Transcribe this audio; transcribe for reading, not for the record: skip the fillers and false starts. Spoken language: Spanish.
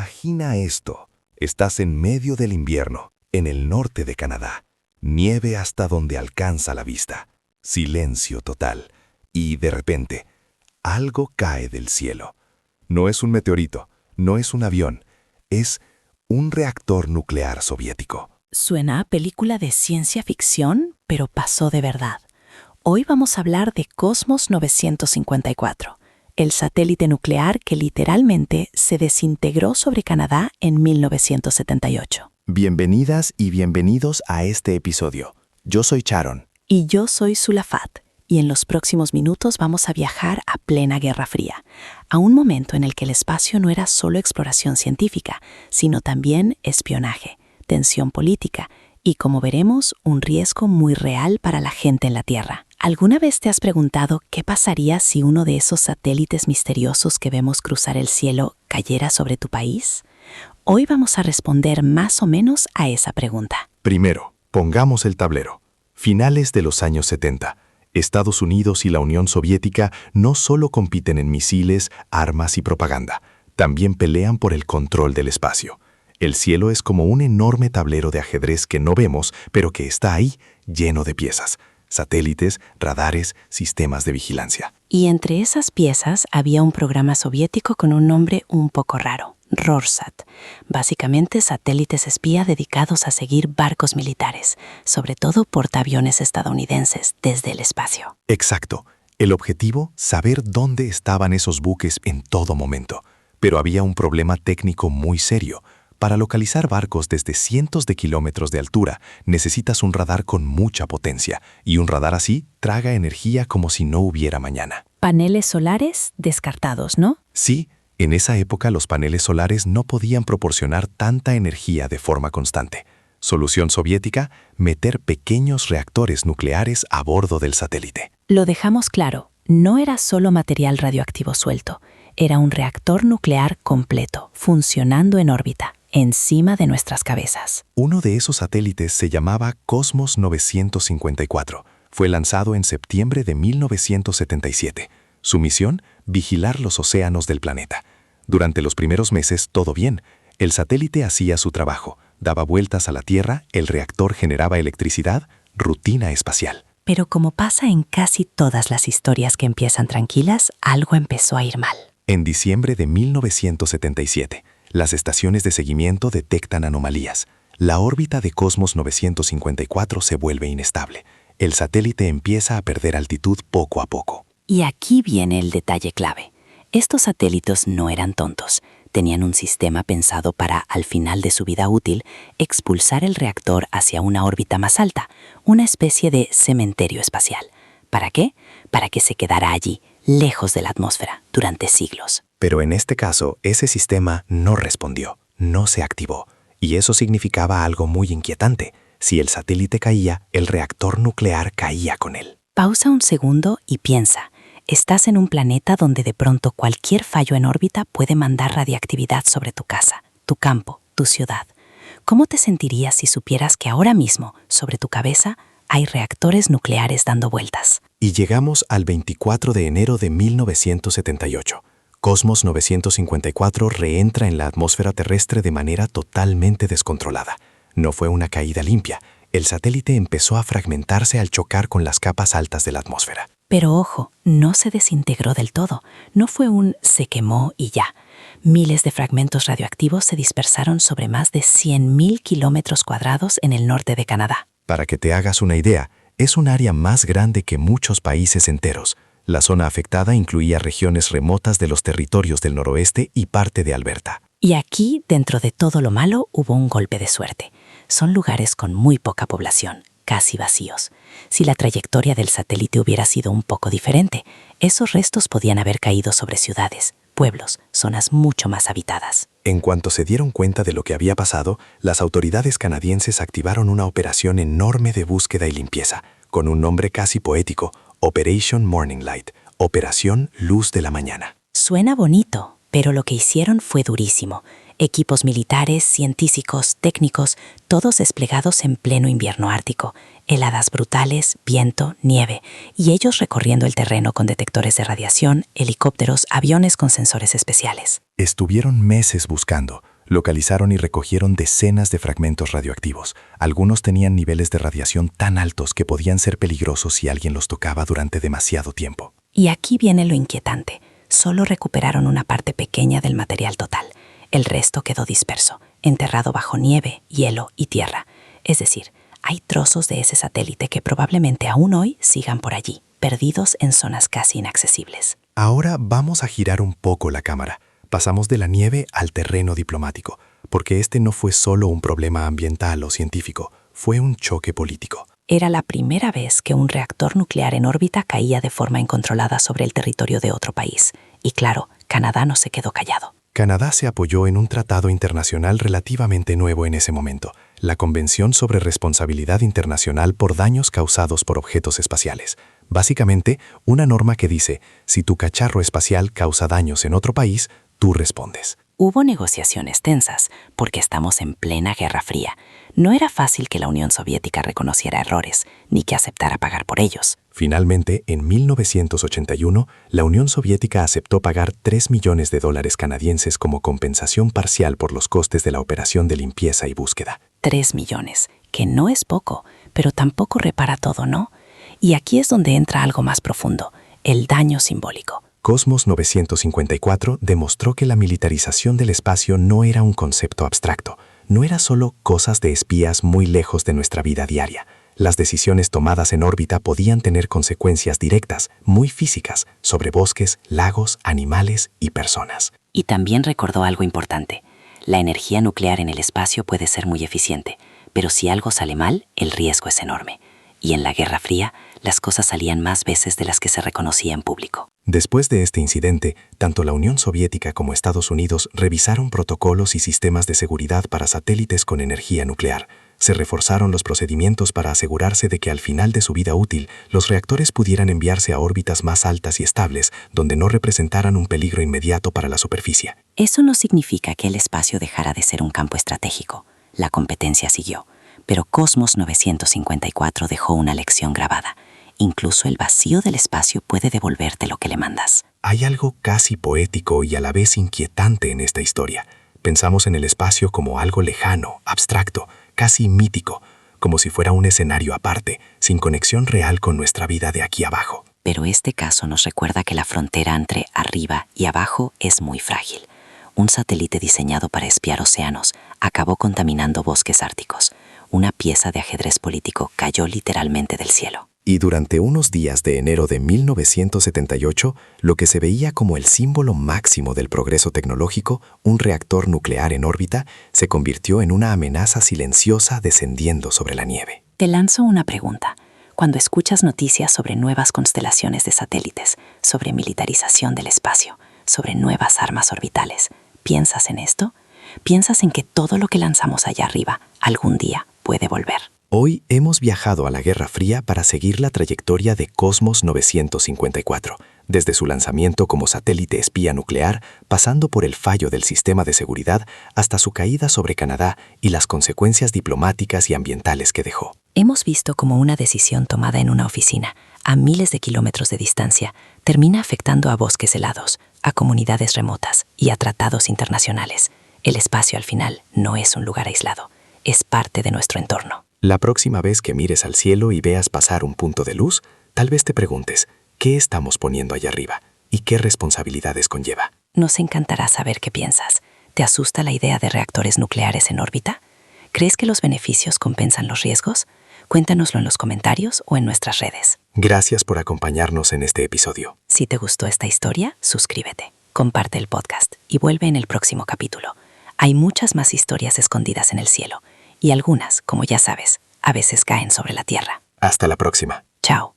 Imagina esto. Estás en medio del invierno, en el norte de Canadá. Nieve hasta donde alcanza la vista. Silencio total. Y de repente, algo cae del cielo. No es un meteorito, no es un avión, es un reactor nuclear soviético. Suena a película de ciencia ficción, pero pasó de verdad. Hoy vamos a hablar de Cosmos 954, el satélite nuclear que literalmente se desintegró sobre Canadá en 1978. Bienvenidas y bienvenidos a este episodio. Yo soy Charon. Y yo soy Sulafat, y en los próximos minutos vamos a viajar a plena Guerra Fría, a un momento en el que el espacio no era solo exploración científica, sino también espionaje, tensión política y, como veremos, un riesgo muy real para la gente en la Tierra. ¿Alguna vez te has preguntado qué pasaría si uno de esos satélites misteriosos que vemos cruzar el cielo cayera sobre tu país? Hoy vamos a responder más o menos a esa pregunta. Primero, pongamos el tablero. Finales de los años 70. Estados Unidos y la Unión Soviética no solo compiten en misiles, armas y propaganda, también pelean por el control del espacio. El cielo es como un enorme tablero de ajedrez que no vemos, pero que está ahí, lleno de piezas. Satélites, radares, sistemas de vigilancia. Y entre esas piezas había un programa soviético con un nombre un poco raro, Rorsat. Básicamente satélites espía dedicados a seguir barcos militares, sobre todo portaaviones estadounidenses, desde el espacio. Exacto. El objetivo, saber dónde estaban esos buques en todo momento. Pero había un problema técnico muy serio. Para localizar barcos desde cientos de kilómetros de altura, necesitas un radar con mucha potencia, y un radar así traga energía como si no hubiera mañana. Paneles solares descartados, ¿no? Sí, en esa época los paneles solares no podían proporcionar tanta energía de forma constante. Solución soviética, meter pequeños reactores nucleares a bordo del satélite. Lo dejamos claro, no era solo material radioactivo suelto, era un reactor nuclear completo, funcionando en órbita, encima de nuestras cabezas. Uno de esos satélites se llamaba Cosmos 954. Fue lanzado en septiembre de 1977. Su misión, vigilar los océanos del planeta. Durante los primeros meses, todo bien. El satélite hacía su trabajo, daba vueltas a la Tierra, el reactor generaba electricidad, rutina espacial. Pero como pasa en casi todas las historias que empiezan tranquilas, algo empezó a ir mal. En diciembre de 1977, las estaciones de seguimiento detectan anomalías. La órbita de Cosmos 954 se vuelve inestable. El satélite empieza a perder altitud poco a poco. Y aquí viene el detalle clave. Estos satélites no eran tontos. Tenían un sistema pensado para, al final de su vida útil, expulsar el reactor hacia una órbita más alta, una especie de cementerio espacial. ¿Para qué? Para que se quedara allí, lejos de la atmósfera, durante siglos. Pero en este caso, ese sistema no respondió, no se activó. Y eso significaba algo muy inquietante. Si el satélite caía, el reactor nuclear caía con él. Pausa un segundo y piensa. Estás en un planeta donde de pronto cualquier fallo en órbita puede mandar radiactividad sobre tu casa, tu campo, tu ciudad. ¿Cómo te sentirías si supieras que ahora mismo, sobre tu cabeza, hay reactores nucleares dando vueltas? Y llegamos al 24 de enero de 1978. Cosmos 954 reentra en la atmósfera terrestre de manera totalmente descontrolada. No fue una caída limpia. El satélite empezó a fragmentarse al chocar con las capas altas de la atmósfera. Pero ojo, no se desintegró del todo. No fue un se quemó y ya. Miles de fragmentos radioactivos se dispersaron sobre más de 100.000 kilómetros cuadrados en el norte de Canadá. Para que te hagas una idea, es un área más grande que muchos países enteros. La zona afectada incluía regiones remotas de los territorios del noroeste y parte de Alberta. Y aquí, dentro de todo lo malo, hubo un golpe de suerte. Son lugares con muy poca población, casi vacíos. Si la trayectoria del satélite hubiera sido un poco diferente, esos restos podían haber caído sobre ciudades, pueblos, zonas mucho más habitadas. En cuanto se dieron cuenta de lo que había pasado, las autoridades canadienses activaron una operación enorme de búsqueda y limpieza, con un nombre casi poético, Operation Morning Light, Operación Luz de la Mañana. Suena bonito, pero lo que hicieron fue durísimo. Equipos militares, científicos, técnicos, todos desplegados en pleno invierno ártico, heladas brutales, viento, nieve, y ellos recorriendo el terreno con detectores de radiación, helicópteros, aviones con sensores especiales. Estuvieron meses buscando. Localizaron y recogieron decenas de fragmentos radioactivos. Algunos tenían niveles de radiación tan altos que podían ser peligrosos si alguien los tocaba durante demasiado tiempo. Y aquí viene lo inquietante. Solo recuperaron una parte pequeña del material total. El resto quedó disperso, enterrado bajo nieve, hielo y tierra. Es decir, hay trozos de ese satélite que probablemente aún hoy sigan por allí, perdidos en zonas casi inaccesibles. Ahora vamos a girar un poco la cámara. Pasamos de la nieve al terreno diplomático, porque este no fue solo un problema ambiental o científico, fue un choque político. Era la primera vez que un reactor nuclear en órbita caía de forma incontrolada sobre el territorio de otro país. Y claro, Canadá no se quedó callado. Canadá se apoyó en un tratado internacional relativamente nuevo en ese momento, la Convención sobre Responsabilidad Internacional por Daños Causados por Objetos Espaciales. Básicamente, una norma que dice, si tu cacharro espacial causa daños en otro país, tú respondes. Hubo negociaciones tensas, porque estamos en plena Guerra Fría. No era fácil que la Unión Soviética reconociera errores, ni que aceptara pagar por ellos. Finalmente, en 1981, la Unión Soviética aceptó pagar $3 millones canadienses como compensación parcial por los costes de la operación de limpieza y búsqueda. 3 millones, que no es poco, pero tampoco repara todo, ¿no? Y aquí es donde entra algo más profundo, el daño simbólico. Cosmos 954 demostró que la militarización del espacio no era un concepto abstracto, no era solo cosas de espías muy lejos de nuestra vida diaria. Las decisiones tomadas en órbita podían tener consecuencias directas, muy físicas, sobre bosques, lagos, animales y personas. Y también recordó algo importante. La energía nuclear en el espacio puede ser muy eficiente, pero si algo sale mal, el riesgo es enorme. Y en la Guerra Fría, las cosas salían más veces de las que se reconocía en público. Después de este incidente, tanto la Unión Soviética como Estados Unidos revisaron protocolos y sistemas de seguridad para satélites con energía nuclear. Se reforzaron los procedimientos para asegurarse de que al final de su vida útil, los reactores pudieran enviarse a órbitas más altas y estables, donde no representaran un peligro inmediato para la superficie. Eso no significa que el espacio dejara de ser un campo estratégico. La competencia siguió. Pero Cosmos 954 dejó una lección grabada. Incluso el vacío del espacio puede devolverte lo que le mandas. Hay algo casi poético y a la vez inquietante en esta historia. Pensamos en el espacio como algo lejano, abstracto, casi mítico, como si fuera un escenario aparte, sin conexión real con nuestra vida de aquí abajo. Pero este caso nos recuerda que la frontera entre arriba y abajo es muy frágil. Un satélite diseñado para espiar océanos acabó contaminando bosques árticos. Una pieza de ajedrez político cayó literalmente del cielo. Y durante unos días de enero de 1978, lo que se veía como el símbolo máximo del progreso tecnológico, un reactor nuclear en órbita, se convirtió en una amenaza silenciosa descendiendo sobre la nieve. Te lanzo una pregunta. Cuando escuchas noticias sobre nuevas constelaciones de satélites, sobre militarización del espacio, sobre nuevas armas orbitales, ¿piensas en esto? ¿Piensas en que todo lo que lanzamos allá arriba algún día puede volver? Hoy hemos viajado a la Guerra Fría para seguir la trayectoria de Cosmos 954, desde su lanzamiento como satélite espía nuclear, pasando por el fallo del sistema de seguridad hasta su caída sobre Canadá y las consecuencias diplomáticas y ambientales que dejó. Hemos visto cómo una decisión tomada en una oficina, a miles de kilómetros de distancia, termina afectando a bosques helados, a comunidades remotas y a tratados internacionales. El espacio al final no es un lugar aislado, es parte de nuestro entorno. La próxima vez que mires al cielo y veas pasar un punto de luz, tal vez te preguntes, ¿qué estamos poniendo allá arriba? ¿Y qué responsabilidades conlleva? Nos encantará saber qué piensas. ¿Te asusta la idea de reactores nucleares en órbita? ¿Crees que los beneficios compensan los riesgos? Cuéntanoslo en los comentarios o en nuestras redes. Gracias por acompañarnos en este episodio. Si te gustó esta historia, suscríbete, comparte el podcast y vuelve en el próximo capítulo. Hay muchas más historias escondidas en el cielo. Y algunas, como ya sabes, a veces caen sobre la tierra. Hasta la próxima. Chao.